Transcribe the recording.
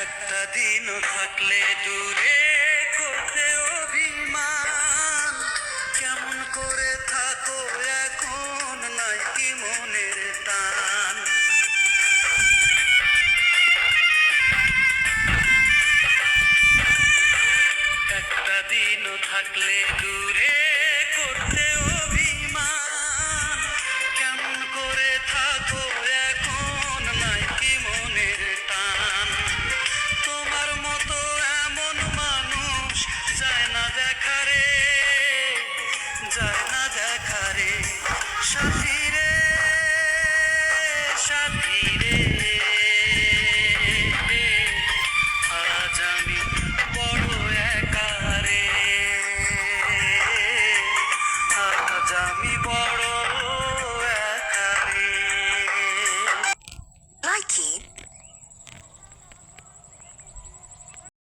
একটা দিনও থাকলে দূরে করতে অভিমান, কেমন করে থাকো এখন নাই কি মনের টান। একটা দিনও থাকলে দূরে করতে